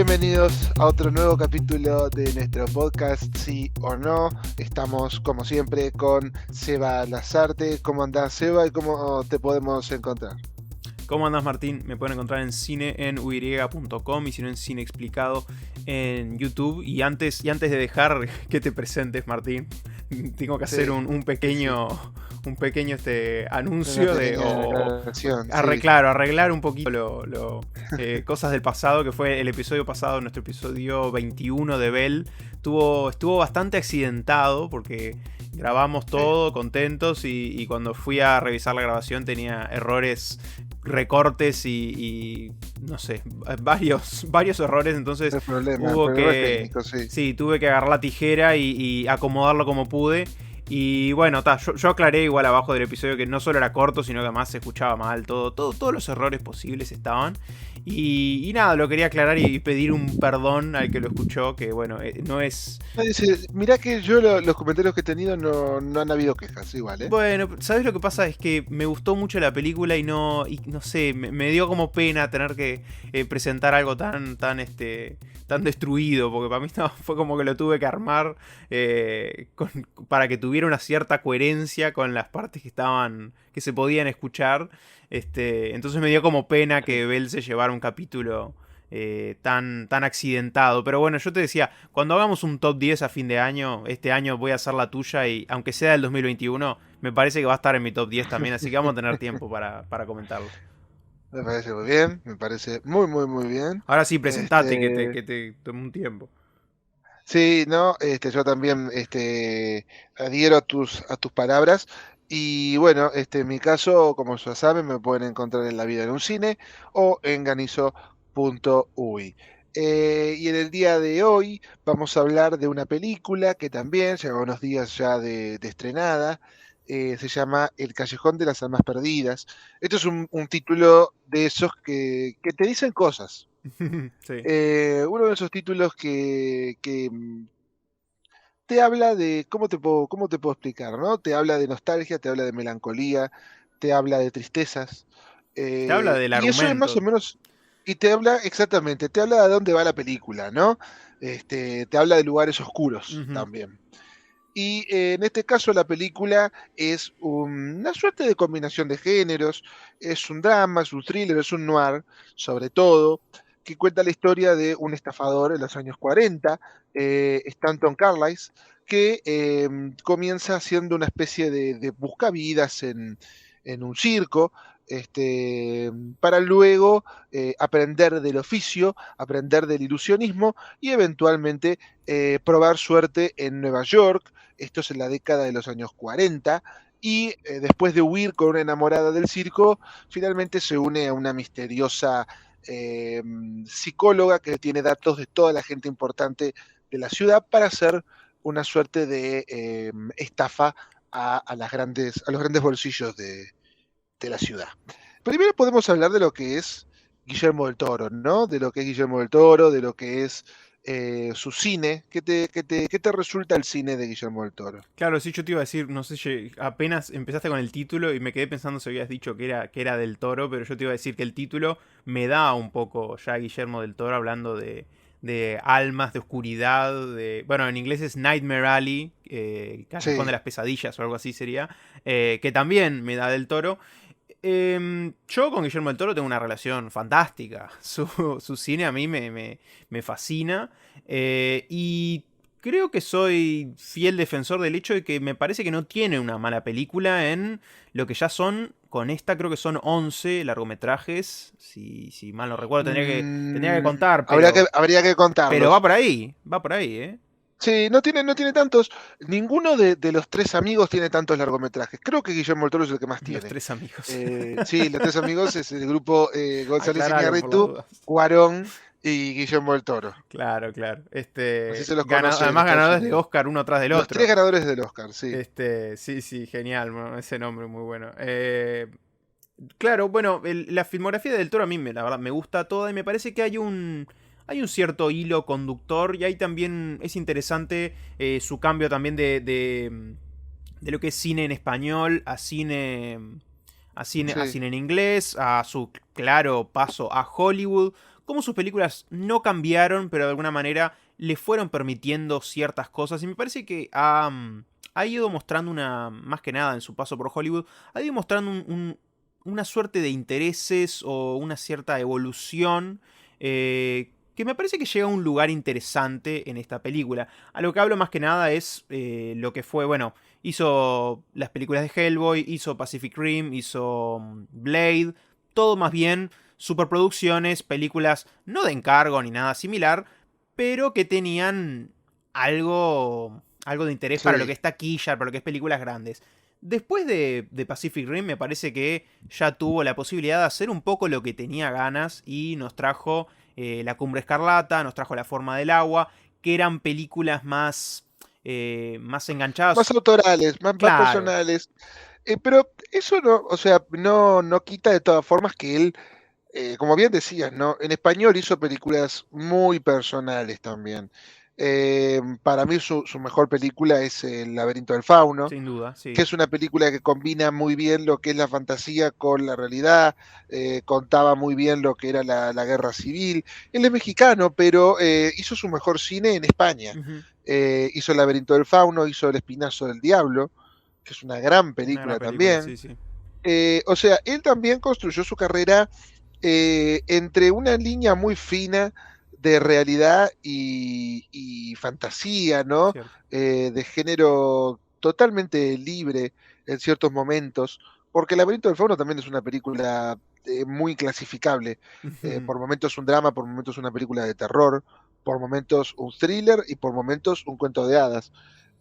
Bienvenidos a otro nuevo capítulo de nuestro podcast, sí o no. Estamos, como siempre, con Seba Lazarte. ¿Cómo andás, Seba, y cómo te podemos encontrar? ¿Cómo andás, Martín? Me pueden encontrar en cine en uy.com y si no en Cine Explicado en YouTube. Y antes de dejar que te presentes, Martín, tengo que hacer un pequeño anuncio arreglar un poquito cosas del pasado, que fue el episodio pasado, nuestro episodio 21 de Bell. Estuvo bastante accidentado porque grabamos todo contentos y cuando fui a revisar la grabación tenía errores, recortes y no sé, varios errores. Entonces tuve que agarrar la tijera y acomodarlo como pude. Y bueno, yo aclaré igual abajo del episodio que no solo era corto, sino que además se escuchaba mal, todos los errores posibles estaban. Y nada, lo quería aclarar y pedir un perdón al que lo escuchó, que bueno, no es... Mirá que yo los comentarios que he tenido no han habido quejas, igual, ¿eh? Bueno, ¿sabes lo que pasa? Es que me gustó mucho la película y no sé, me dio como pena tener que presentar algo tan destruido, porque para mí fue como que lo tuve que armar para que tuviera una cierta coherencia con las partes que se podían escuchar. Entonces me dio como pena que Bell se llevara un capítulo tan accidentado. Pero bueno, yo te decía, cuando hagamos un top 10 a fin de año, este año voy a hacer la tuya y aunque sea del 2021, me parece que va a estar en mi top 10 también, así que vamos a tener tiempo para comentarlo. Me parece muy bien, me parece muy, muy, muy bien. Ahora sí, presentate, que te tomé un tiempo. Sí, no, yo también adhiero a tus palabras. Y bueno, en mi caso, como ya saben, me pueden encontrar en La Vida en un Cine o en ganizo.uy. Y en el día de hoy vamos a hablar de una película que también lleva unos días ya de estrenada. Se llama El Callejón de las Almas Perdidas. Esto es un título de esos que te dicen cosas. Sí. Uno de esos títulos que te habla de, ¿cómo te puedo explicar, ¿no? Te habla de nostalgia, te habla de melancolía, te habla de tristezas. Te habla del Y eso es más o argumento. menos, y te habla, exactamente, te habla de dónde va la película, ¿no? Te habla de lugares oscuros Ujú. también. Y en este caso la película es una suerte de combinación de géneros, es un drama, es un thriller, es un noir, sobre todo, que cuenta la historia de un estafador en los años 40, Stanton Carlisle, que comienza siendo una especie de buscavidas en un circo, para luego aprender del oficio, aprender del ilusionismo y eventualmente probar suerte en Nueva York. Esto es en la década de los años 40, y después de huir con una enamorada del circo, finalmente se une a una misteriosa psicóloga que tiene datos de toda la gente importante de la ciudad para hacer una suerte de estafa a los grandes bolsillos de la ciudad. Primero podemos hablar de lo que es Guillermo del Toro, ¿no? De lo que es Guillermo del Toro, de lo que es su cine. ¿Qué te resulta el cine de Guillermo del Toro? Claro, sí, yo te iba a decir, no sé, apenas empezaste con el título y me quedé pensando si habías dicho que era del Toro, pero yo te iba a decir que el título me da un poco ya Guillermo del Toro hablando de almas, de oscuridad, bueno, en inglés es Nightmare Alley, Callejón de Sí, las Pesadillas o algo así sería, que también me da del Toro. Yo con Guillermo del Toro tengo una relación fantástica. Su cine a mí me fascina. Y creo que soy fiel defensor del hecho de que me parece que no tiene una mala película en lo que ya son. Con esta creo que son 11 largometrajes. Si mal no recuerdo, tendría que contar, habría que pero va contarlos. por ahí. Va por ahí, ¿eh? Sí, no tiene tantos. Ninguno de los tres amigos tiene tantos largometrajes. Creo que Guillermo del Toro es el que más Los tiene. tres amigos. Sí, los tres amigos es el grupo González Aclaralo por las Iñárritu, dudas. Cuarón y Guillermo del Toro. Claro, claro. Así se los conoce en Además Estados ganadores de Unidos. Oscar uno tras del Los tres otro. ganadores del Oscar, sí. Sí, genial, bueno, ese nombre muy bueno. Claro, bueno, la filmografía del Toro a mí, la verdad, me gusta toda y me parece que hay un cierto hilo conductor y ahí también es interesante su cambio también de lo que es cine en español a Sí. cine en inglés, a su claro paso a Hollywood, cómo sus películas no cambiaron, pero de alguna manera le fueron permitiendo ciertas cosas. Y me parece que ha ido mostrando más que nada en su paso por Hollywood, ha ido mostrando una suerte de intereses o una cierta evolución que me parece que llega a un lugar interesante en esta película. A lo que hablo más que nada es lo que fue, bueno, hizo las películas de Hellboy, hizo Pacific Rim, hizo Blade, todo más bien superproducciones, películas no de encargo ni nada similar, pero que tenían algo de interés para lo que Sí. es taquilla, para lo que es películas grandes. Después de Pacific Rim me parece que ya tuvo la posibilidad de hacer un poco lo que tenía ganas y nos trajo La Cumbre Escarlata, nos trajo La Forma del Agua, que eran películas más Más enganchadas. autorales, más Claro, personales. Pero eso no, o sea, no quita de todas formas que él, como bien decías, ¿no? En español hizo películas muy personales también. Para mí su mejor película es El laberinto del fauno, sin duda, que sí. es una película que combina muy bien lo que es la fantasía con la realidad, contaba muy bien lo que era la guerra civil. Él es mexicano, pero hizo su mejor cine en España. Ujú. Hizo El laberinto del fauno, hizo El espinazo del diablo, que es una gran Una gran película película, también. sí, sí. O sea, él también construyó su carrera entre una línea muy fina de realidad y fantasía, ¿no? Cierto. De género totalmente libre en ciertos momentos, porque El laberinto del fauno también es una película muy clasificable. Ujú. Por momentos un drama, por momentos una película de terror, por momentos un thriller y por momentos un cuento de hadas.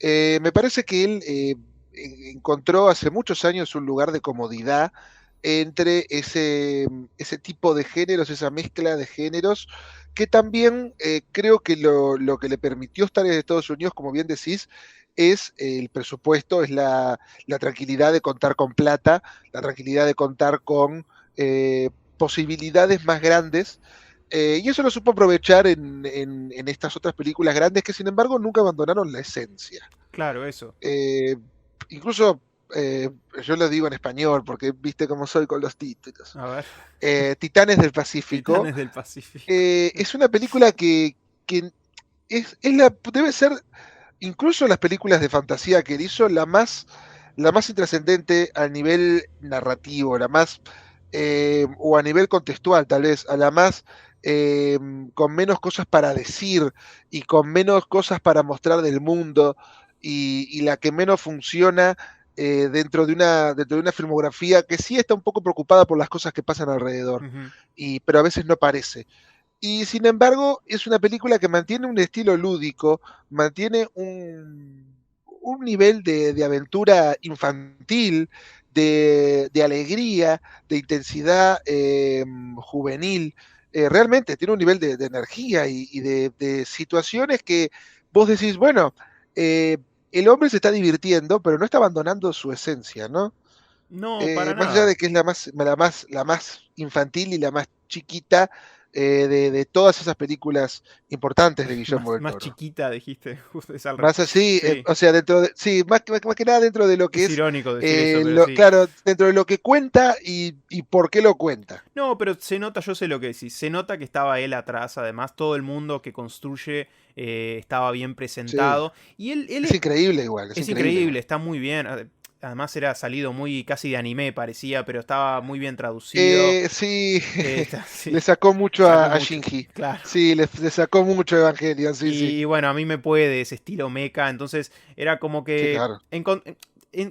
Me parece que él encontró hace muchos años un lugar de comodidad entre ese tipo de géneros, esa mezcla de géneros, que también creo que lo que le permitió estar en Estados Unidos, como bien decís, es el presupuesto, es la tranquilidad de contar con plata, la tranquilidad de contar con posibilidades más grandes. Y eso lo supo aprovechar en estas otras películas grandes que sin embargo nunca abandonaron la esencia. Claro, eso. Eh, incluso yo lo digo en español porque viste cómo soy con los títulos. A ver. Titanes del Pacífico Titanes del Pacífico. es una película que debe ser, incluso las películas de fantasía que él hizo, la más intrascendente a nivel narrativo, o a nivel contextual, tal vez, a la más eh, con menos cosas para decir y con menos cosas para mostrar del mundo y la que menos funciona dentro de una filmografía que sí está un poco preocupada por las cosas que pasan alrededor, Ujú. pero a veces no parece. Y sin embargo, es una película que mantiene un estilo lúdico, mantiene un nivel de aventura infantil, de alegría, de intensidad juvenil. Realmente tiene un nivel de energía y de situaciones que vos decís, bueno, eh, el hombre se está divirtiendo, pero no está abandonando su esencia, ¿no? No, para Más allá nada. de que es la más infantil y la más chiquita de todas esas películas importantes de Guillermo del Más Toro. chiquita, dijiste. Justo es al revés. Más así, Sí. o sea, sí, más que nada dentro de lo que Es es, irónico decir eso, pero sí. claro, dentro de lo que cuenta y por qué lo cuenta. No, pero se nota, yo sé lo que decís. Se nota que estaba él atrás. Además, todo el mundo que construye estaba bien Sí, presentado. Y él es increíble igual, es es increíble increíble, igual. está muy bien. Además, era salido muy casi de anime, parecía, pero estaba muy bien traducido. Sí, Sí, le sacó mucho sacó a mucho. Shinji. Claro. Sí, le sacó mucho a Evangelion, sí, sí. Y bueno, a mí me puede ese estilo mecha, entonces era como Sí, que... claro.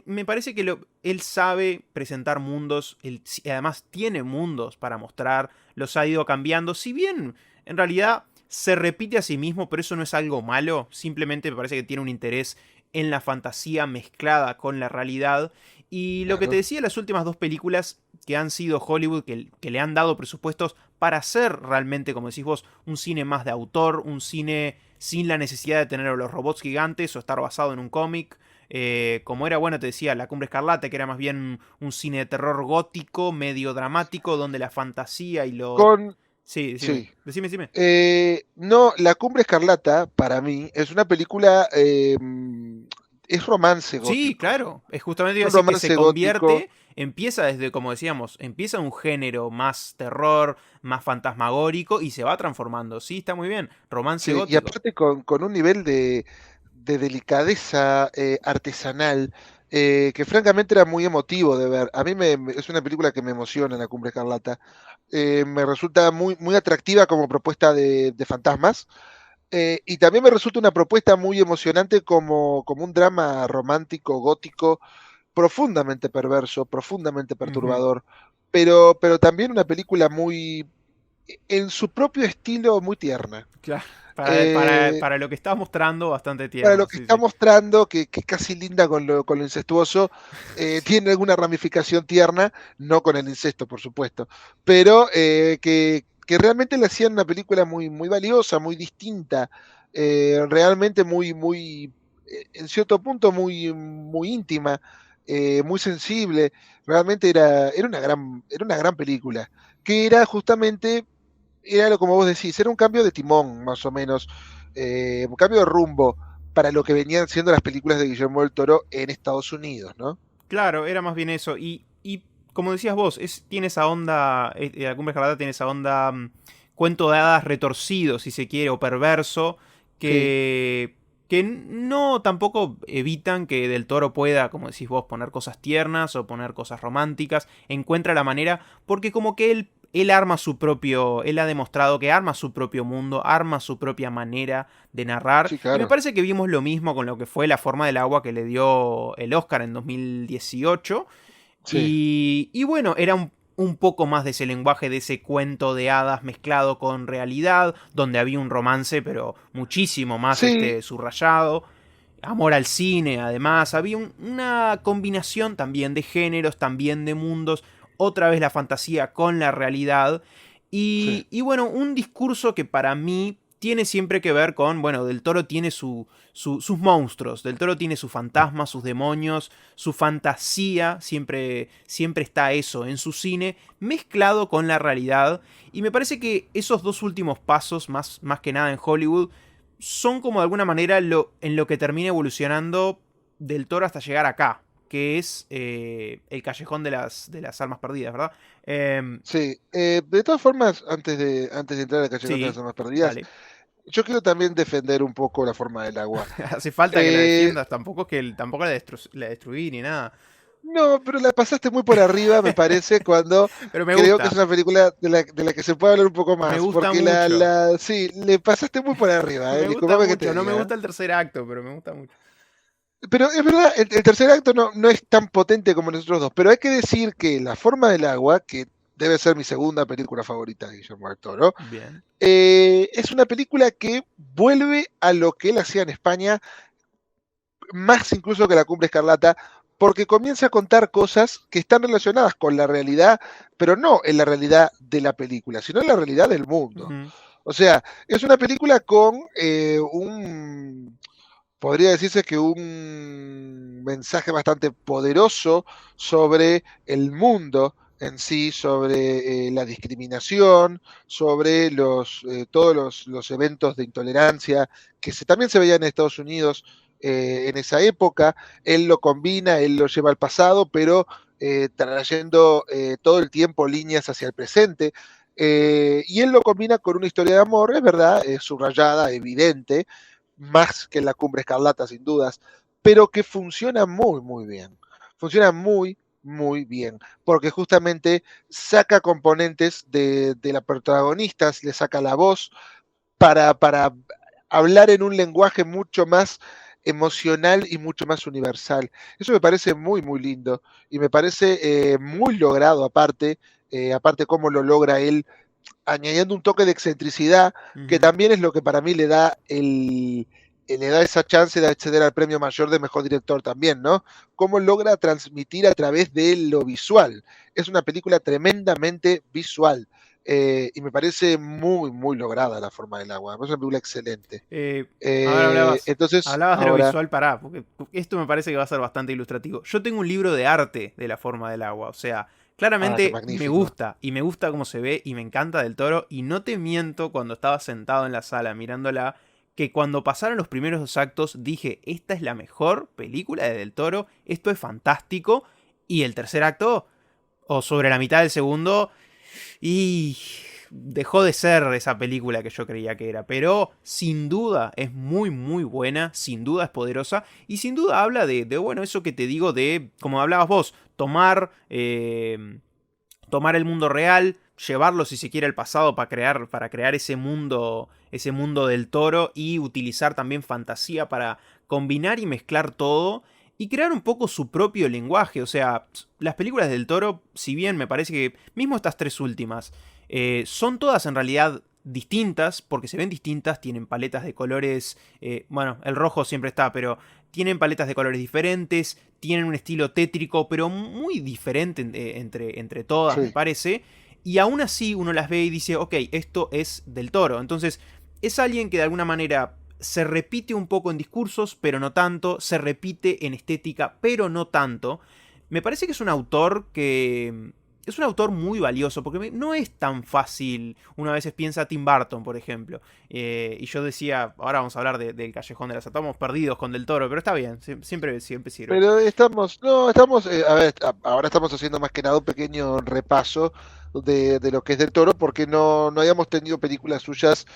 me parece que él sabe presentar mundos, además tiene mundos para mostrar, los ha ido cambiando, si bien en realidad se repite a sí mismo, pero eso no es algo malo, simplemente me parece que tiene un interés en la fantasía mezclada con la realidad. Y lo que te Claro. decía, las últimas dos películas que han sido Hollywood, que le han dado presupuestos para hacer realmente, como decís vos, un cine más de autor, un cine sin la necesidad de tener a los robots gigantes o estar basado en un cómic. Como era, bueno, te decía, La Cumbre Escarlata, que era más bien un cine de terror gótico, medio dramático, donde la fantasía y lo... Con, Sí, decime, sí. decime. No, La Cumbre Escarlata, para mí, es una película es romance Sí, gótico. claro. Es justamente Es iba a un decir que se romance gótico. convierte, empieza desde, como decíamos, empieza un género más terror, más fantasmagórico y se va transformando. Sí, está muy bien. Romance Sí, y gótico. aparte con un nivel de delicadeza artesanal que francamente era muy emotivo de ver. A mí es una película que me emociona, La Cumbre Escarlata. Me resulta muy, muy atractiva como propuesta de fantasmas. Y también me resulta una propuesta muy emocionante como un drama romántico, gótico, profundamente perverso, profundamente Ujú. perturbador, pero también una película muy, en su propio estilo, muy tierna. Claro. Eh, Para lo que está mostrando, bastante para lo tierno, que sí, está sí. mostrando, que es casi linda con lo incestuoso, tiene alguna ramificación tierna, no con el incesto, por supuesto, pero que realmente le hacían una película muy, muy valiosa, muy distinta, realmente muy, muy, en cierto punto, muy, muy íntima, muy sensible. Realmente era una gran película, que era justamente, era lo como vos decís, era un cambio de timón, más o menos, un cambio de rumbo para lo que venían siendo las películas de Guillermo del Toro en Estados Unidos, ¿no? Claro, era más bien eso. Y como decías vos, tiene esa onda, la Cumbre Escarlata tiene esa onda cuento de hadas retorcido, si se quiere, o perverso, Sí, que, que no tampoco evitan que Del Toro pueda, como decís vos, poner cosas tiernas o poner cosas románticas. Encuentra la manera, porque como que él arma su propio, él ha demostrado que arma su propio mundo, arma su propia manera de narrar. sí, Y me claro. parece que vimos lo mismo con lo que fue La Forma del Agua que le dio el Oscar en 2018. Sí, Y bueno, era un poco más de ese lenguaje, de ese cuento de hadas mezclado con realidad, donde había un romance, pero muchísimo más sí, subrayado. Amor al cine, además. Había una combinación también de géneros, también de mundos. Otra vez la fantasía con la realidad. sí, Y bueno, un discurso que para mí tiene siempre que ver con, bueno, Del Toro tiene sus monstruos, Del Toro tiene sus fantasmas, sus demonios, su fantasía, siempre está eso en su cine, mezclado con la realidad. Y me parece que esos dos últimos pasos, más que nada en Hollywood, son como de alguna manera en lo que termina evolucionando Del Toro hasta llegar acá, que es el callejón de las almas perdidas, ¿verdad? sí. De todas formas, antes de entrar al Callejón de las Sí, Almas Perdidas, dale. yo quiero también defender un poco La Forma del Agua. Hace falta que la Eh, defiendas, tampoco es que tampoco la destruí ni nada. no, pero la pasaste muy por arriba, me parece, cuando Pero creo que es una película de la que se puede hablar un poco me más, gusta porque mucho, sí, le pasaste muy por arriba, me gusta disculpame que te mucho. No me diga. gusta el tercer acto, pero me gusta mucho. Pero es verdad, el tercer acto no es tan potente como los otros dos, pero hay que decir que La Forma del Agua, que debe ser mi segunda película favorita de Guillermo del Toro, Bien. es una película que vuelve a lo que él hacía en España, más incluso que La Cumbre Escarlata, porque comienza a contar cosas que están relacionadas con la realidad, pero no en la realidad de la película, sino en la realidad del mundo. Ujú. O sea, es una película con podría decirse que un mensaje bastante poderoso sobre el mundo en sí, sobre la discriminación, sobre todos los eventos de intolerancia también se veían en Estados Unidos en esa época. Él lo combina, él lo lleva al pasado, pero trayendo todo el tiempo líneas hacia el presente. Y él lo combina con una historia de amor, es verdad, subrayada, evidente, más que en La Cumbre Escarlata, sin dudas, pero que funciona muy, muy bien. Funciona muy, muy bien, porque justamente saca componentes de la protagonista, le saca la voz para hablar en un lenguaje mucho más emocional y mucho más universal. Eso me parece muy, muy lindo y me parece muy logrado aparte cómo lo logra él añadiendo un toque de excentricidad, que Ujú. también es lo que para mí le da esa chance de acceder al premio mayor de mejor director también, ¿no? Cómo logra transmitir a través de lo visual. Es una película tremendamente visual. Y me parece muy, muy lograda La Forma del Agua. Es una película excelente. Eh, ahora Entonces, hablabas de lo ahora. visual, pará, porque esto me parece que va a ser bastante ilustrativo. Yo tengo un libro de arte de la forma del agua, o sea, Ah, qué claramente me magnífico. gusta, y me gusta cómo se ve, y me encanta Del Toro, y no te miento cuando estaba sentado en la sala mirándola, que cuando pasaron los primeros 2 actos dije, esta es la mejor película de Del Toro, esto es fantástico, y el tercer acto, o sobre la mitad del segundo, y dejó de ser esa película que yo creía que era, pero sin duda es muy muy buena, sin duda es poderosa, y sin duda habla de bueno, eso que te digo de, como hablabas vos, tomar el mundo real, llevarlo si se quiere al pasado para crear ese mundo del Toro y utilizar también fantasía para combinar y mezclar todo y crear un poco su propio lenguaje. O sea, las películas del Toro, si bien me parece que mismo estas 3 últimas, son todas en realidad distintas, porque se ven distintas, tienen paletas de colores, bueno, el rojo siempre está, pero tienen paletas de colores diferentes, tienen un estilo tétrico, pero muy diferente entre todas, me Sí. parece. Y aún así uno las ve y dice, ok, esto es del Toro. Entonces, es alguien que de alguna manera se repite un poco en discursos, pero no tanto. Se repite en estética, pero no tanto. Me parece que es un autor que... Es un autor muy valioso, porque no es tan fácil. Una a veces piensa Tim Burton, por ejemplo. Y yo decía, ahora vamos a hablar del Callejón de las Estamos perdidos con Del Toro, pero está bien, siempre sirve. Pero estamos, no, estamos, a ver, ahora estamos haciendo más que nada un pequeño repaso de lo que es del Toro, porque no habíamos tenido películas suyas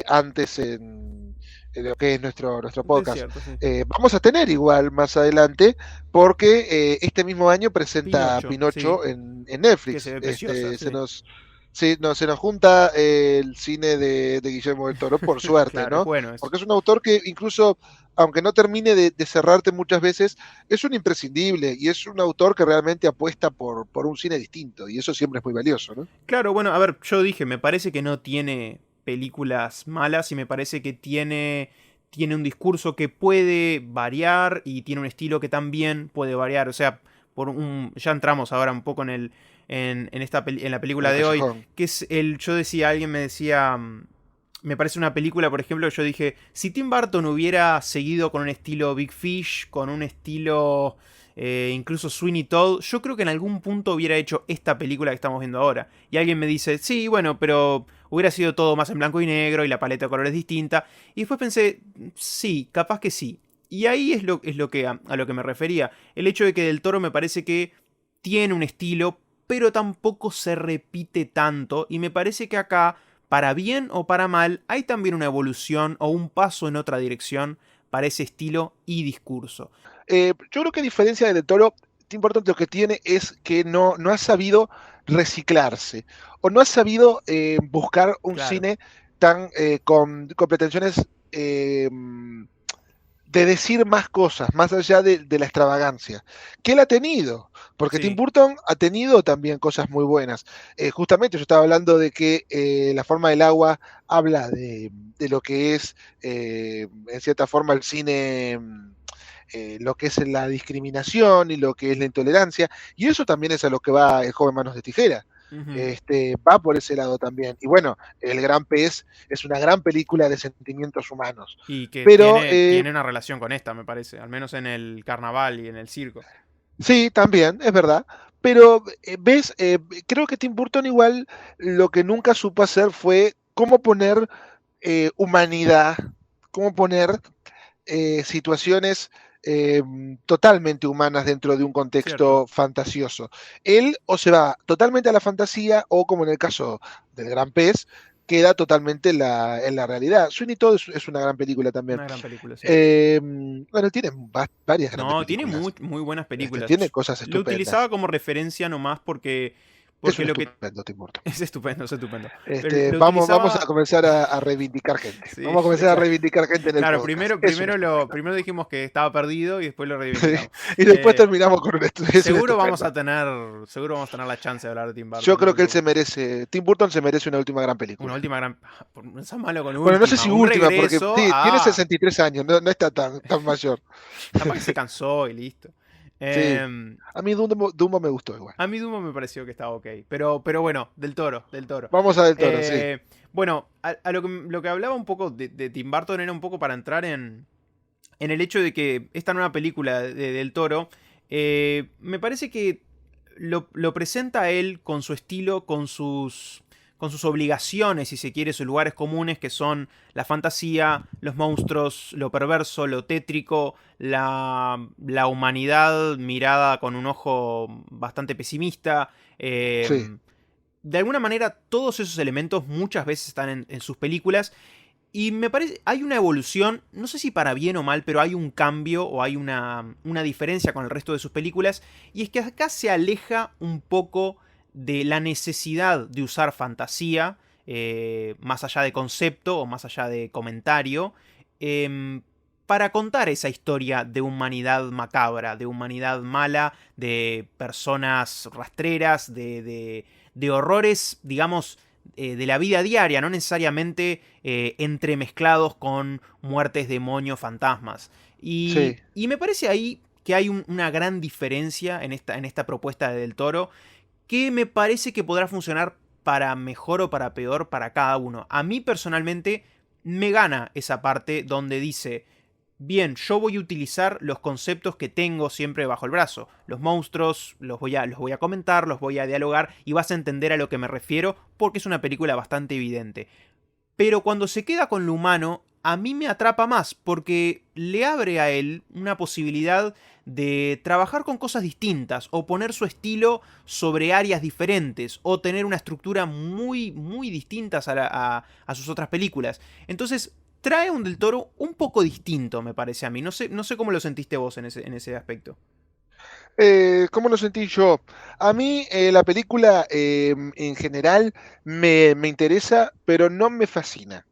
antes en lo que es nuestro Es podcast. cierto, sí. Vamos a tener igual más adelante, porque este mismo año presenta Pinocho, sí, Pinocho en que se Netflix. ve preciosa, Se sí. nos, sí, no, se nos junta el cine de Guillermo del Toro, por suerte, Claro, es ¿no? bueno eso. Porque es un autor que incluso aunque no termine de cerrarte muchas veces, es un imprescindible y es un autor que realmente apuesta por un cine distinto y eso siempre es muy valioso, ¿no? Claro, bueno, a ver, yo dije, me parece que no tiene películas malas y me parece que tiene un discurso que puede variar y tiene un estilo que también puede variar. O sea, ya entramos ahora un poco en la En película el de hoy, callejón. que es yo decía, alguien me decía, me parece una película, por ejemplo, yo dije, si Tim Burton hubiera seguido con un estilo Big Fish, con un estilo incluso Sweeney Todd, yo creo que en algún punto hubiera hecho esta película que estamos viendo ahora. Y alguien me dice, sí, bueno, pero hubiera sido todo más en blanco y negro y la paleta de colores distinta. Y después pensé, sí, capaz que sí. Y ahí es lo que a lo que me refería. El hecho de que Del Toro me parece que tiene un estilo, pero tampoco se repite tanto. Y me parece que acá, para bien o para mal, hay también una evolución o un paso en otra dirección para ese estilo y discurso. Yo creo que a diferencia de Del Toro, Tim Burton lo que tiene es que no ha sabido reciclarse o no ha sabido buscar un Claro, cine tan con pretensiones de decir más cosas, más allá de la extravagancia, que él ha tenido, porque Tim sí, Burton ha tenido también cosas muy buenas. Justamente yo estaba hablando de que La forma del agua habla de lo que es, en cierta forma, el cine, lo que es la discriminación y lo que es la intolerancia, y eso también es a lo que va el joven Manos de Tijera. ujú. Va por ese lado también. Y bueno, El Gran Pez es una gran película de sentimientos humanos. Y que Pero tiene una relación con esta, me parece, al menos en el carnaval y en el circo. sí, también, es verdad. Pero, ves, creo que Tim Burton igual lo que nunca supo hacer fue cómo poner humanidad, cómo poner situaciones totalmente humanas dentro de un Cierto. contexto fantasioso. Él o se va totalmente a la fantasía o, como en el caso del Gran Pez, queda totalmente en la realidad. Sweeney Todd es una gran película también. Una gran película, sí. Bueno, tiene varias grandes No, tiene películas. muy buenas Tiene películas. cosas Lo utilizaba estupendas. como referencia nomás Es porque un lo que... estupendo Tim Burton. Es estupendo, es estupendo. Pero lo Vamos a utilizaba... comenzar a reivindicar gente. Sí, Vamos a comenzar a claro. reivindicar gente en el Claro, podcast. Es un estupendo. primero dijimos que estaba perdido y después lo Sí. reivindicamos. Y después Eh, terminamos con es un estupendo. seguro vamos a tener la chance de hablar de Tim Yo Burton en creo que algún él se momento. merece, Tim Burton se merece una última gran Una película. última gran... No seas malo con Bueno, no sé última. si Un última, porque regreso sí, tiene a... 63 años, no está tan mayor. Capaz que se cansó y listo. Sí. Eh, A mí Dumbo me gustó igual. a mí Dumbo me pareció que estaba ok. Pero bueno, del Toro, del Toro. Vamos a Del Toro, sí. Bueno, a lo que hablaba un poco de Tim Burton era un poco para entrar en el hecho de que esta nueva película del Toro, me parece que lo presenta a él con su estilo, con sus obligaciones, si se quiere, sus lugares comunes, que son la fantasía, los monstruos, lo perverso, lo tétrico, la humanidad mirada con un ojo bastante pesimista. Sí. De alguna manera, todos esos elementos muchas veces están en sus películas. Y me parece, hay una evolución, no sé si para bien o mal, pero hay un cambio o hay una diferencia con el resto de sus películas. Y es que acá se aleja un poco de la necesidad de usar fantasía, más allá de concepto o más allá de comentario, para contar esa historia de humanidad macabra, de humanidad mala, de personas rastreras, de horrores, digamos, de la vida diaria, no necesariamente entremezclados con muertes, demonios, fantasmas. Sí. Y me parece ahí que hay una gran diferencia en esta propuesta de Del Toro, que me parece que podrá funcionar para mejor o para peor para cada uno. A mí personalmente me gana esa parte donde dice: bien, yo voy a utilizar los conceptos que tengo siempre bajo el brazo. Los monstruos los voy a comentar, los voy a dialogar y vas a entender a lo que me refiero porque es una película bastante evidente. Pero cuando se queda con lo humano, a mí me atrapa más porque le abre a él una posibilidad de trabajar con cosas distintas o poner su estilo sobre áreas diferentes o tener una estructura muy, muy distintas a sus otras películas. Entonces, trae un Del Toro un poco distinto, me parece a mí. No sé cómo lo sentiste vos en ese aspecto. ¿Cómo lo sentí yo? A mí la película en general me interesa, pero no me fascina.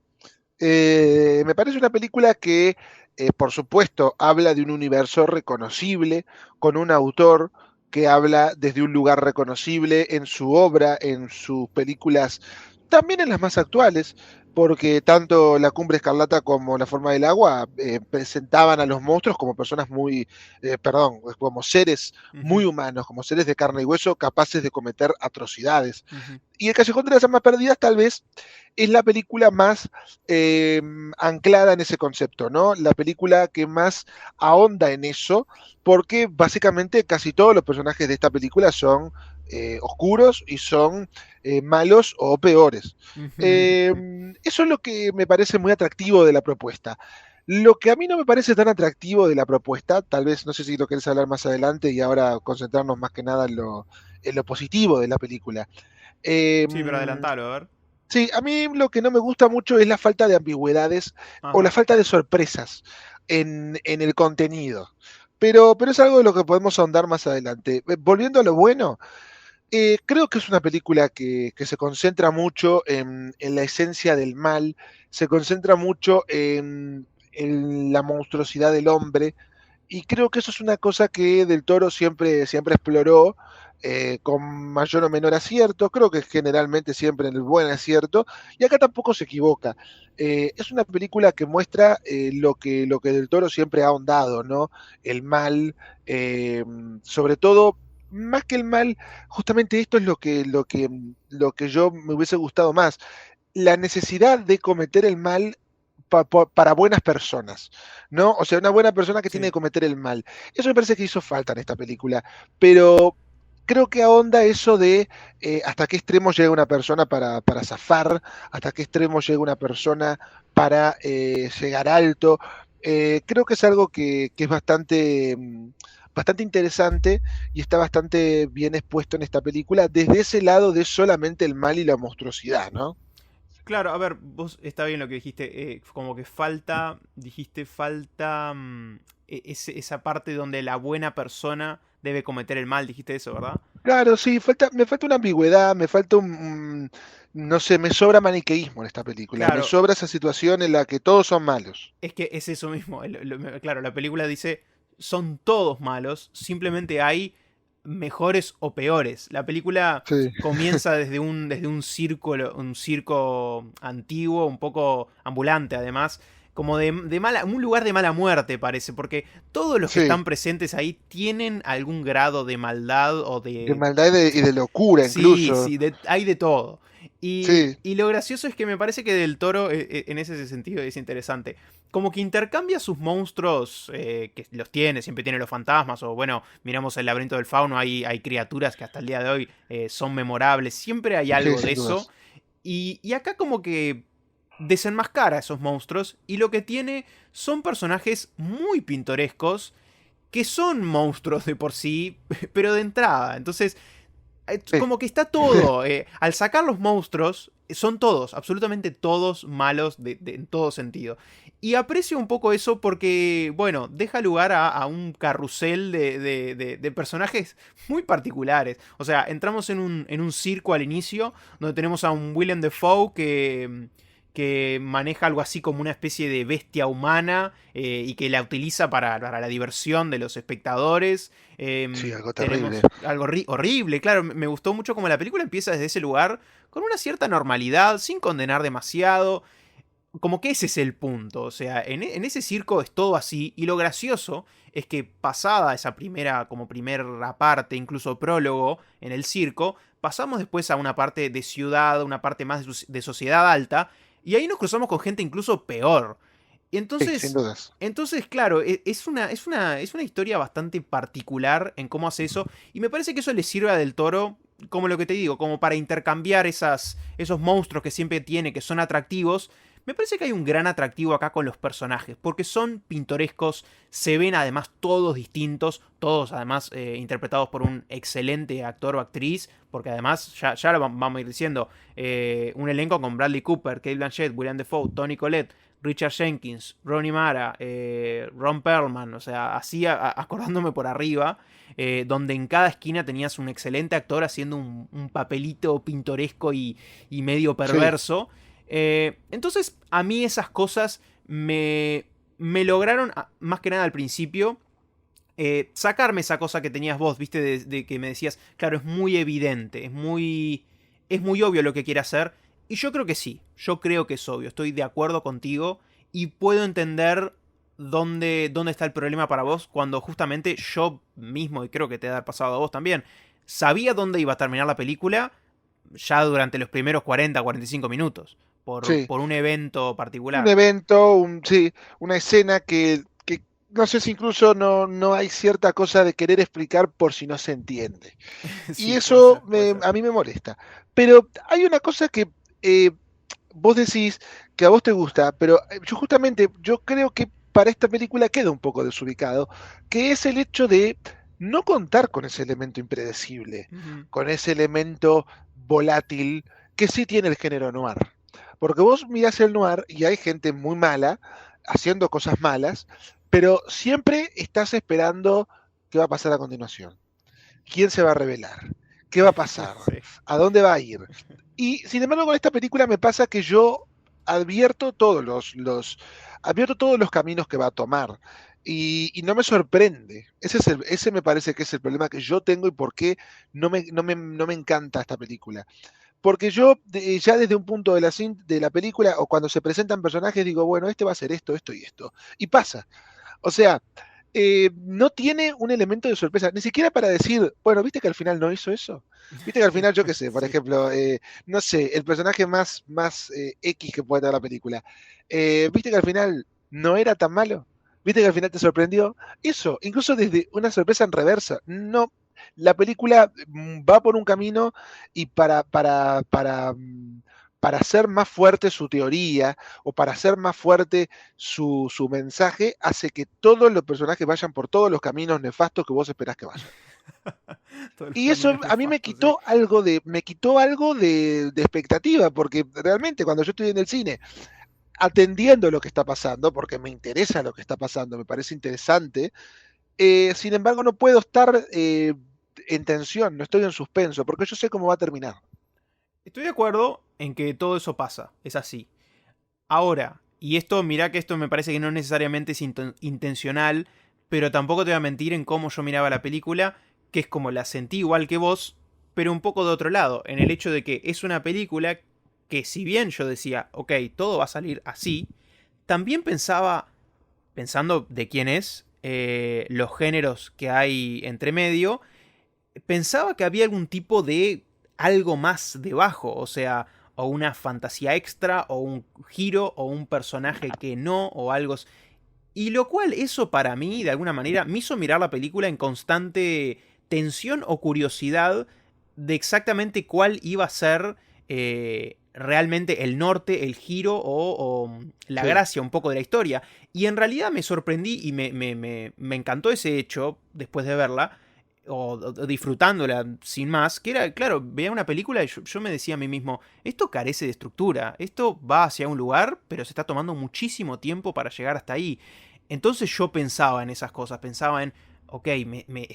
Me parece una película que, por supuesto, habla de un universo reconocible, con un autor que habla desde un lugar reconocible en su obra, en sus películas, también en las más actuales, porque tanto La Cumbre Escarlata como La Forma del Agua presentaban a los monstruos como personas muy, perdón, como seres Ujú, muy humanos, como seres de carne y hueso capaces de cometer atrocidades. ujú. Y El Callejón de las Almas Perdidas tal vez es la película más eh, anclada en ese concepto, ¿no? La película que más ahonda en eso, porque básicamente casi todos los personajes de esta película son oscuros y son malos o peores. Eh, Eso es lo que me parece muy atractivo de la propuesta. Lo que a mí no me parece tan atractivo de la propuesta, tal vez no sé si lo querés hablar más adelante y ahora concentrarnos más que nada en lo positivo de la película. Eh, Sí, pero adelantalo, a ver. Sí, a mí lo que no me gusta mucho es la falta de ambigüedades o la Ajá. falta de sorpresas en el contenido. Pero es algo de lo que podemos ahondar más adelante. Volviendo a lo bueno, creo que es una película que se concentra mucho en la esencia del mal, se concentra mucho en la monstruosidad del hombre, y creo que eso es una cosa que Del Toro siempre exploró con mayor o menor acierto. Creo que generalmente siempre en el buen acierto. Y acá tampoco se equivoca. Es una película que muestra lo que Del Toro siempre ha ahondado, ¿no? El mal, eh, sobre todo, más que el mal, justamente esto es lo que yo me hubiese gustado más. La necesidad de cometer el mal para buenas personas, ¿no? O sea, una buena persona que tiene que Sí. cometer el mal. Eso me parece que hizo falta en esta película, pero creo que ahonda eso de hasta qué extremo llega una persona para zafar, hasta qué extremo llega una persona para llegar alto. Creo que es algo que es bastante, bastante interesante y está bastante bien expuesto en esta película desde ese lado de solamente el mal y la monstruosidad, ¿no? Claro, a ver, vos está bien lo que dijiste, como que falta, dijiste, falta esa parte donde la buena persona debe cometer el mal, dijiste eso, ¿verdad? Claro, sí, me falta una ambigüedad, me falta no sé, me sobra maniqueísmo en esta película, me Claro, sobra esa situación en la que todos son malos. es que es eso mismo, claro, la película dice, son todos malos, simplemente hay mejores o peores. La película Sí, comienza desde un circo antiguo, un poco ambulante además, como un lugar de mala muerte parece, porque todos los que sí, están presentes ahí tienen algún grado de maldad o de de... maldad y de locura Sí, incluso. sí, hay de todo. Sí, Y lo gracioso es que me parece que Del Toro, en ese sentido, es interesante. Como que intercambia sus monstruos, que los tiene, siempre tiene los fantasmas, o bueno, miramos el laberinto del fauno, hay criaturas que hasta el día de hoy son memorables, siempre hay sí, algo de sin eso. dudas. Y acá como que desenmascara a esos monstruos y lo que tiene son personajes muy pintorescos que son monstruos de por sí, pero de entrada. Entonces, Sí, como que está todo. Al sacar los monstruos, son todos, absolutamente todos malos en todo sentido. Y aprecio un poco eso porque, bueno, deja lugar a un carrusel de personajes muy particulares. O sea, entramos en un circo al inicio, donde tenemos a un Willem Dafoe que maneja algo así como una especie de bestia humana y que la utiliza para la diversión de los espectadores. sí, algo terrible. Tenemos algo horrible, claro, me gustó mucho como la película empieza desde ese lugar, con una cierta normalidad, sin condenar demasiado. Como que ese es el punto, o sea, en ese circo es todo así, y lo gracioso es que pasada esa primera, como primera parte, incluso prólogo en el circo, pasamos después a una parte de ciudad, una parte más de sociedad alta, y ahí nos cruzamos con gente incluso peor. Y Sí, sin dudas. entonces, claro, es una historia bastante particular en cómo hace eso. Y me parece que eso le sirve a Del Toro, como lo que te digo, como para intercambiar esos monstruos que siempre tiene, que son atractivos. Me parece que hay un gran atractivo acá con los personajes, porque son pintorescos, se ven además todos distintos, todos además interpretados por un excelente actor o actriz, porque además, ya lo vamos a ir diciendo, un elenco con Bradley Cooper, Cate Blanchett, William Dafoe, Toni Collette, Richard Jenkins, Rooney Mara, Ron Perlman, o sea, así acordándome por arriba, donde en cada esquina tenías un excelente actor haciendo un papelito pintoresco y medio Sí, perverso. Entonces, a mí esas cosas me lograron, más que nada al principio, sacarme esa cosa que tenías vos, viste, de que me decías, claro, es muy evidente, es muy obvio lo que quiere hacer. Y yo creo que sí, yo creo que es obvio, estoy de acuerdo contigo y puedo entender dónde está el problema para vos cuando justamente yo mismo, y creo que te ha pasado a vos también, sabía dónde iba a terminar la película ya durante los primeros 40-45 minutos, sí. por un evento Un particular. evento, sí, una escena que no sé si incluso no hay cierta cosa de querer explicar por si no se entiende. Y Sí, puede eso ser, puede ser. a mí me molesta. Pero hay una cosa que eh, vos decís que a vos te gusta, pero yo creo que para esta película queda un poco desubicado, que es el hecho de no contar con ese elemento impredecible, Ujú. con ese elemento volátil que sí tiene el género noir. Porque vos mirás el noir y hay gente muy mala haciendo cosas malas, pero siempre estás esperando qué va a pasar a continuación. ¿Quién se va a revelar? ¿Qué va a pasar? Sí. ¿A dónde va a ir? Y sin embargo, con esta película me pasa que yo advierto advierto todos los caminos que va a tomar. Y no me sorprende. Ese me parece que es el problema que yo tengo y por qué no me encanta esta película. Porque yo ya desde un punto de la película o cuando se presentan personajes digo, bueno, este va a ser esto, esto y esto. Y pasa. O sea, no tiene un elemento de sorpresa, ni siquiera para decir, bueno, ¿viste que al final no hizo eso? ¿Viste que al final, yo qué sé, por Sí. ejemplo, no sé, el personaje más X que puede tener la película, ¿viste que al final no era tan malo? ¿Viste que al final te sorprendió? Eso, incluso desde una sorpresa en reversa. No, la película va por un camino y para hacer más fuerte su teoría o para hacer más fuerte su mensaje, hace que todos los personajes vayan por todos los caminos nefastos que vos esperás que vayan. Todos los Y eso caminos a mí nefastos, sí. me quitó algo de expectativa, porque realmente cuando yo estoy en el cine atendiendo lo que está pasando, porque me interesa lo que está pasando, me parece interesante, sin embargo no puedo estar en tensión, no estoy en suspenso, porque yo sé cómo va a terminar. Estoy de acuerdo en que todo eso pasa, es así. Ahora, y esto, mirá que esto me parece que no necesariamente es intencional, pero tampoco te voy a mentir en cómo yo miraba la película, que es como la sentí igual que vos, pero un poco de otro lado, en el hecho de que es una película que si bien yo decía, ok, todo va a salir así, también pensando de quién es, los géneros que hay entre medio, pensaba que había algún tipo de algo más debajo, o sea, o una fantasía extra, o un giro, o un personaje que no, o algo. Y lo cual eso para mí, de alguna manera, me hizo mirar la película en constante tensión o curiosidad de exactamente cuál iba a ser realmente el norte, el giro o la Sí, gracia un poco de la historia. Y en realidad me sorprendí y me encantó ese hecho después de verla, o disfrutándola sin más, que era, claro, veía una película y yo me decía a mí mismo, esto carece de estructura, esto va hacia un lugar, pero se está tomando muchísimo tiempo para llegar hasta ahí. Entonces yo pensaba en esas cosas, pensaba en, ok,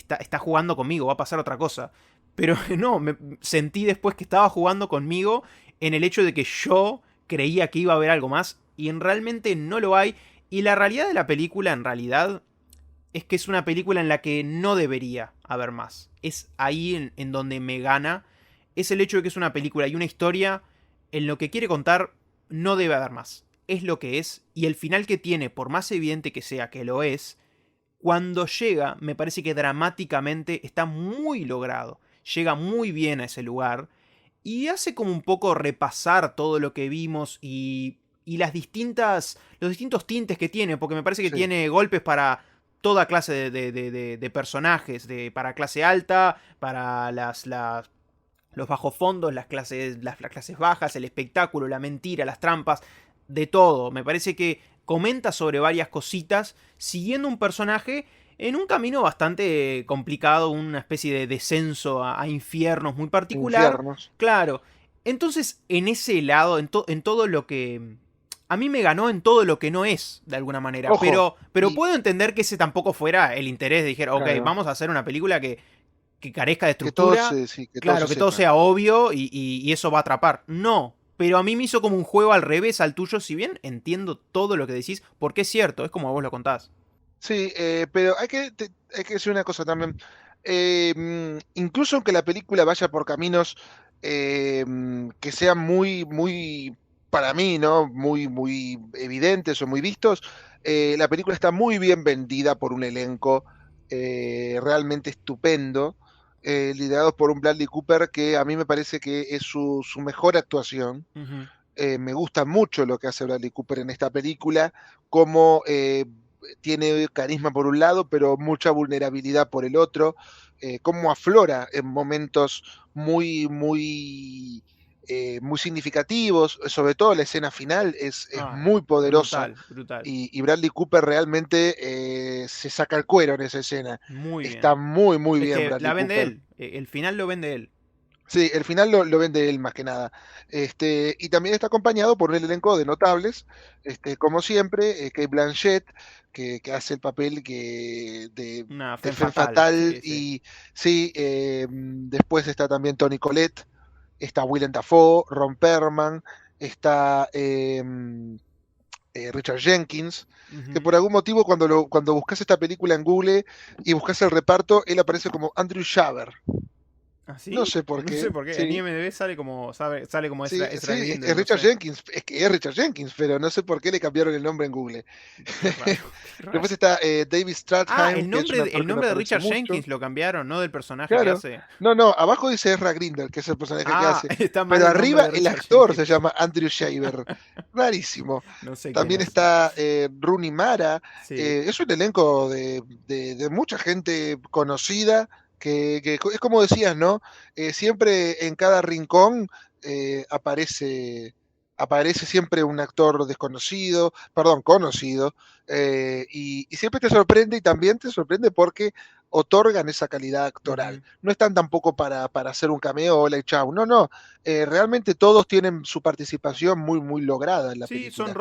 está jugando conmigo, va a pasar otra cosa. Pero no, me sentí después que estaba jugando conmigo en el hecho de que yo creía que iba a haber algo más y realmente no lo hay. Y la realidad de la película, en realidad, es que es una película en la que no debería haber más. Es ahí en donde me gana. Es el hecho de que es una película y una historia en lo que quiere contar no debe haber más. Es lo que es y el final que tiene, por más evidente que sea que lo es, cuando llega me parece que dramáticamente está muy logrado. Llega muy bien a ese lugar y hace como un poco repasar todo lo que vimos y los distintos tintes que tiene, porque me parece que sí. tiene golpes para toda clase de personajes, para clase alta, para los bajos fondos, las clases bajas, el espectáculo, la mentira, las trampas, de todo. Me parece que comenta sobre varias cositas, siguiendo un personaje en un camino bastante complicado, una especie de descenso a infiernos muy particular. Infiernos. Claro. Entonces, en ese lado, en todo lo que... A mí me ganó en todo lo que no es, de alguna manera. Ojo, Pero y puedo entender que ese tampoco fuera el interés de dijera, ok, claro, vamos a hacer una película que carezca de que todo estructura. sí, que todo Claro, se que todo sepa. sea obvio y eso va a atrapar. No. Pero a mí me hizo como un juego al revés al tuyo, si bien entiendo todo lo que decís, porque es cierto, es como vos lo contás. Sí, pero hay que decir una cosa también. Incluso aunque la película vaya por caminos que sean muy, para mí, ¿no? Muy evidentes o muy vistos, la película está muy bien vendida por un elenco realmente estupendo, liderado por un Bradley Cooper que a mí me parece que es su mejor actuación. Ujú. Me gusta mucho lo que hace Bradley Cooper en esta película, como tiene carisma por un lado, pero mucha vulnerabilidad por el otro, cómo aflora en momentos muy significativos, sobre todo la escena final es Ah, muy poderosa brutal, brutal. y Bradley Cooper realmente se saca el cuero en esa escena. Muy Está bien. muy Es bien que Bradley la vende Cooper. él. El final lo vende él. Sí, el final lo vende él más que nada. Y también está acompañado por un elenco de notables, como siempre, Kate Blanchett, que hace el papel Una de femme Femme fatal. Fatale, Sí, sí. y sí, después está también Toni Collette, está Willem Dafoe, Ron Perlman, está Richard Jenkins, que Ujú. por algún motivo cuando buscas esta película en Google y buscas el reparto, él aparece como Andrew Shaver. ¿Ah, No sí? sé por No sé qué, por qué. En sí. IMDb sale como Sí, sí, Ezra Grindel, es no Richard sé. Jenkins, es que es Richard Jenkins, pero no sé por qué le cambiaron el nombre en Google. Qué raro, qué Después raro. está David Ah, Strathairn, que es un actor el que no nombre de aparece Richard mucho. Jenkins lo cambiaron, no del personaje que Claro. hace. No, no, abajo dice Ezra Grindel, que es el personaje que Ah, hace. está mal Pero el nombre arriba de el Richard actor se Jenkins. llama Andrew Shaver. Rarísimo. No sé quién También es. está Rooney Mara. Sí. Es un elenco de mucha gente conocida, que es como decías, ¿no? Siempre en cada rincón aparece siempre un actor desconocido, perdón, conocido, y siempre te sorprende y también te sorprende porque otorgan esa calidad actoral. Ujú. No están tampoco para hacer un cameo, hola y chau. No, no. Realmente todos tienen su participación muy lograda en la Sí, película. son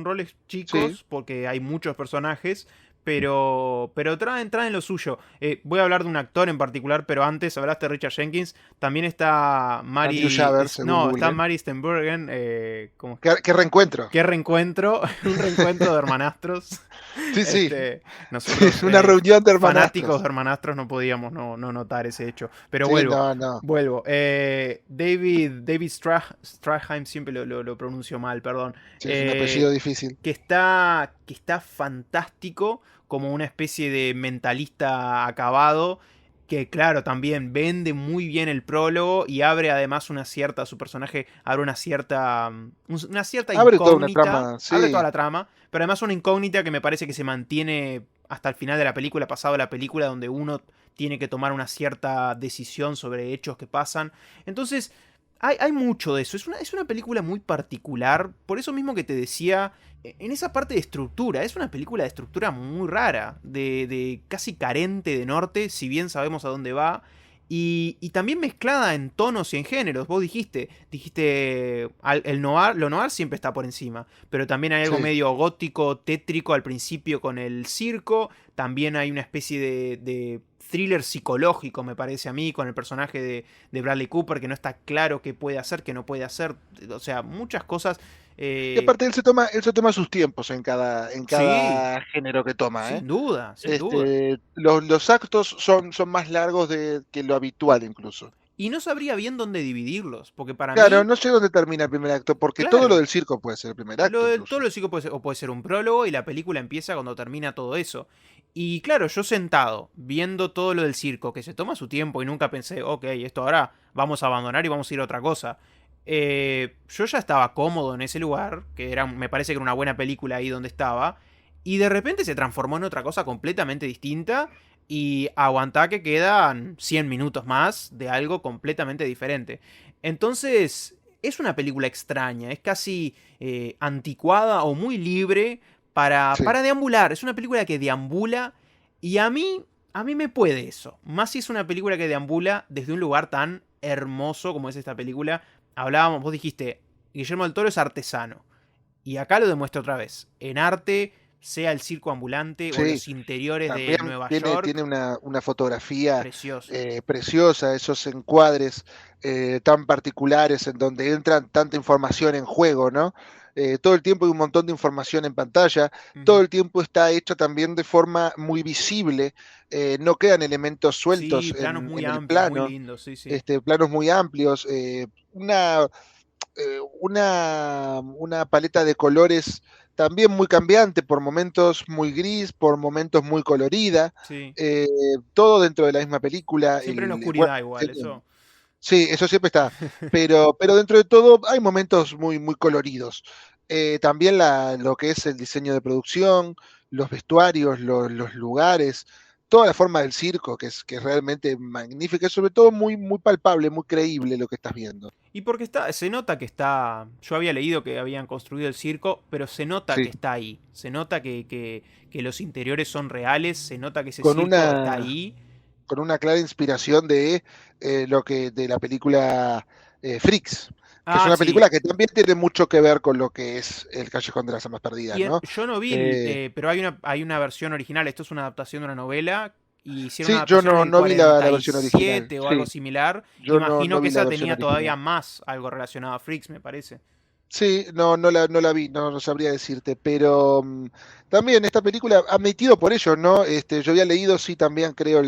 roles Sí, chicos, porque hay muchos personajes, pero traen lo suyo. Voy a hablar de un actor en particular, pero antes hablaste de Richard Jenkins, también está Andrew Shaver, según no, está Google. Mary Steenburgen, ¿cómo? Qué reencuentro. Qué reencuentro, un reencuentro de hermanastros. Sí, sí. Nosotros, Una reunión de fanáticos hermanastros. de hermanastros, no podíamos no notar ese hecho. Pero Sí, vuelvo, no, no. vuelvo. David Strathairn, siempre lo pronuncio mal, perdón. Sí, es un apellido difícil. Que está fantástico como una especie de mentalista acabado. Que claro, también vende muy bien el prólogo y abre además una cierta, su personaje abre una cierta Abre toda una incógnita, trama, abre toda sí. la trama, pero además una incógnita que me parece que se mantiene hasta el final de la película, pasado de la película, donde uno tiene que tomar una cierta decisión sobre hechos que pasan. Entonces, hay mucho de eso. Es una película muy particular. Por eso mismo que te decía, en esa parte de estructura, es una película de estructura muy rara, de casi carente de norte, si bien sabemos a dónde va. Y también mezclada en tonos y en géneros. Vos dijiste el noir, lo noir siempre está por encima. Pero también hay algo Sí. medio gótico, tétrico al principio con el circo. También hay una especie de thriller psicológico, me parece a mí, con el personaje de Bradley Cooper, que no está claro qué puede hacer, qué no puede hacer. O sea, muchas cosas. Y eh, aparte él se toma sus tiempos en sí, cada género que toma, ¿eh? sin duda, sin duda. Los actos son más largos que lo habitual incluso. Y no sabría bien dónde dividirlos, porque para Claro, mí, no sé dónde termina el primer acto, porque todo lo claro, del circo puede ser el primer acto todo incluso. lo psico puede ser, o puede ser un prólogo y la película empieza cuando termina todo eso. Y claro, yo sentado, viendo todo lo del circo, que se toma su tiempo y nunca pensé, ok, esto ahora vamos a abandonar y vamos a ir a otra cosa. Yo ya estaba cómodo en ese lugar, que era, me parece que era una buena película ahí donde estaba, y de repente se transformó en otra cosa completamente distinta y aguantá que quedan 100 minutos más de algo completamente diferente. Entonces, es una película extraña, es casi anticuada o muy libre Sí. para deambular. Es una película que deambula y a mí me puede eso. Más si es una película que deambula desde un lugar tan hermoso como es esta película. Hablábamos, vos dijiste, Guillermo del Toro es artesano. Y acá lo demuestra otra vez. En arte, sea el circo ambulante o Sí, los interiores también de Nueva York, tiene una fotografía precioso. preciosa, esos encuadres tan particulares en donde entran tanta información en juego, ¿no? Todo el tiempo hay un montón de información en pantalla, todo Ujú. el tiempo está hecho también de forma muy visible, no quedan elementos Sí, sueltos planos muy en el amplios, muy plano, lindos, sí, sí. planos muy amplios, una paleta de colores también muy cambiante, por momentos muy gris, por momentos muy colorida, Sí. eh, todo dentro de la misma película. Siempre en la Bueno, oscuridad igual, eso. sí, eso siempre está, pero dentro de todo hay momentos muy, muy coloridos. También lo que es el diseño de producción, los vestuarios, los lugares, toda la forma del circo, que es realmente magnífica, y sobre todo muy, muy palpable, muy creíble lo que estás viendo. Y porque se nota que está. Yo había leído que habían construido el circo, pero se nota que Sí, está ahí. Se nota que los interiores son reales, se nota que ese con circo está una, ahí. con una clara inspiración de la película Freaks, que es Ah, una sí. película que también tiene mucho que ver con lo que es El Callejón de las Almas Perdidas, Y ¿no? yo no vi, Eh, pero hay una versión original. Esto es una adaptación de una novela. Y hicieron una sí, yo adaptación en el no vi la versión original, 47 o algo sí, similar. yo Imagino no que vi la esa versión tenía todavía original. más algo relacionado a Freaks, me parece. Sí, no la vi, no sabría decirte, pero también esta película, admitido por ellos, ¿no? Yo había leído, sí, también creo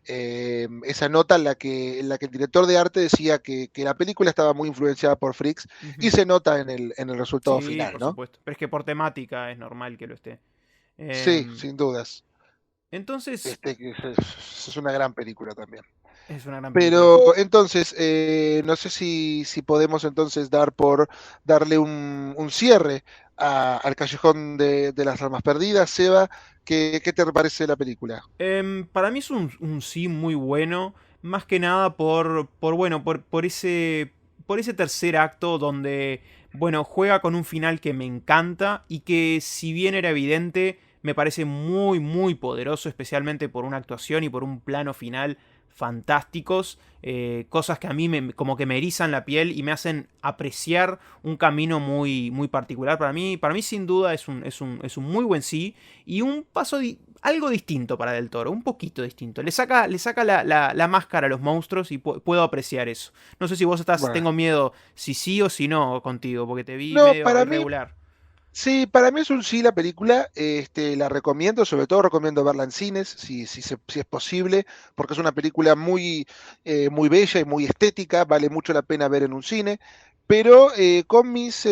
esa nota en la que el director de arte decía que la película estaba muy influenciada por Freaks y Ujú. se nota en el resultado Sí, final, por ¿no? supuesto. Pero es que por temática es normal que lo esté. Sí, Em, sin dudas. entonces, Que es una gran película también. es una gran película, sí. Pero entonces, no sé si podemos entonces darle un cierre al Callejón de las Almas Perdidas. Seba, qué te parece la película? Para mí es un sí muy bueno. Más que nada bueno, por ese tercer acto donde, bueno, juega con un final que me encanta y que si bien era evidente, me parece muy, muy poderoso, especialmente por una actuación y por un plano final fantásticos, cosas que a mí como que me erizan la piel y me hacen apreciar un camino muy, muy particular. Para mí sin duda es un muy buen sí y un paso algo distinto para Del Toro, un poquito distinto. Le saca la máscara a los monstruos y puedo apreciar eso. No sé si vos estás, Bueno, tengo miedo si sí o si no contigo, porque te vi no, medio para mí, irregular. sí, para mí es un sí la película. La recomiendo, sobre todo recomiendo verla en cines, si es posible, porque es una película muy, muy bella y muy estética, vale mucho la pena ver en un cine, pero con mis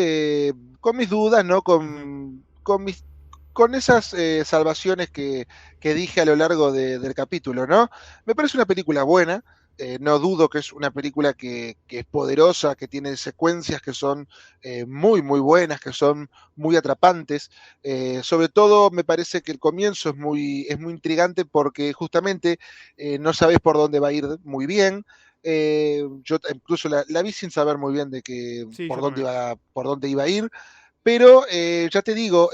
dudas, ¿no? Ujú. Con esas salvaciones que dije a lo largo del capítulo, ¿no? Me parece una película buena, no dudo que es una película que es poderosa, que tiene secuencias que son muy, muy buenas, que son muy atrapantes. Sobre todo me parece que el comienzo es muy intrigante porque justamente no sabes por dónde va a ir muy bien. Yo incluso la vi sin saber muy bien de que, Sí, yo también. por dónde iba a ir. Pero ya te digo,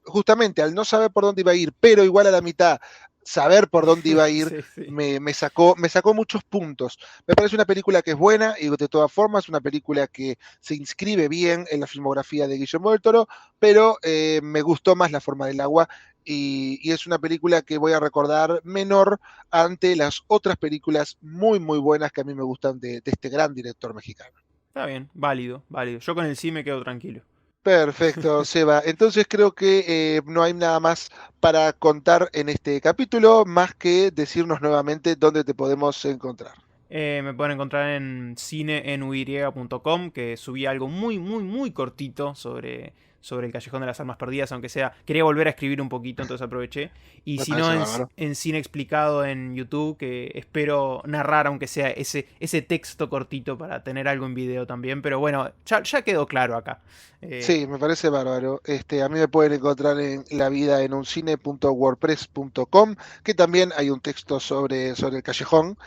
justamente al no saber por dónde iba a ir, pero igual a la mitad saber por dónde iba a ir, Sí, sí. me sacó muchos puntos. Me parece una película que es buena y de todas formas una película que se inscribe bien en la filmografía de Guillermo del Toro, pero me gustó más La forma del agua y es una película que voy a recordar menor ante las otras películas muy, muy buenas que a mí me gustan de este gran director mexicano. Está bien, válido, válido. Yo con el sí me quedo tranquilo. Perfecto, Seba. Entonces creo que no hay nada más para contar en este capítulo, más que decirnos nuevamente dónde te podemos encontrar. Me pueden encontrar en cineenuy.com, que subí algo muy, muy, muy cortito sobre el Callejón de las Almas Perdidas, aunque sea, quería volver a escribir un poquito, entonces aproveché. Y Me si no, parece bárbaro. en Cine Explicado en YouTube, que espero narrar, aunque sea ese texto cortito para tener algo en video también. Pero bueno, ya quedó claro acá. Eh, Sí, me parece bárbaro. A mí me pueden encontrar en La vida en un cine.wordpress.com, que también hay un texto sobre el callejón.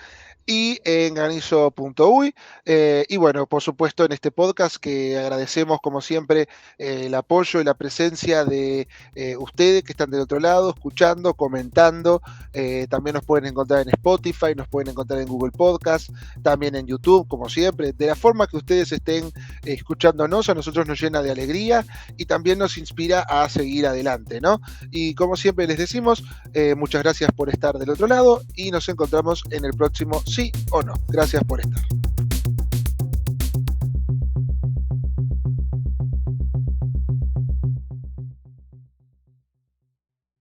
Y en granizo.uy. Y bueno, por supuesto en este podcast que agradecemos como siempre el apoyo y la presencia de ustedes que están del otro lado, escuchando, comentando. También nos pueden encontrar en Spotify, nos pueden encontrar en Google Podcast, también en YouTube, como siempre. De la forma que ustedes estén escuchándonos, a nosotros nos llena de alegría y también nos inspira a seguir adelante, ¿no? Y como siempre les decimos, muchas gracias por estar del otro lado y nos encontramos en el próximo sí o no. Gracias por estar.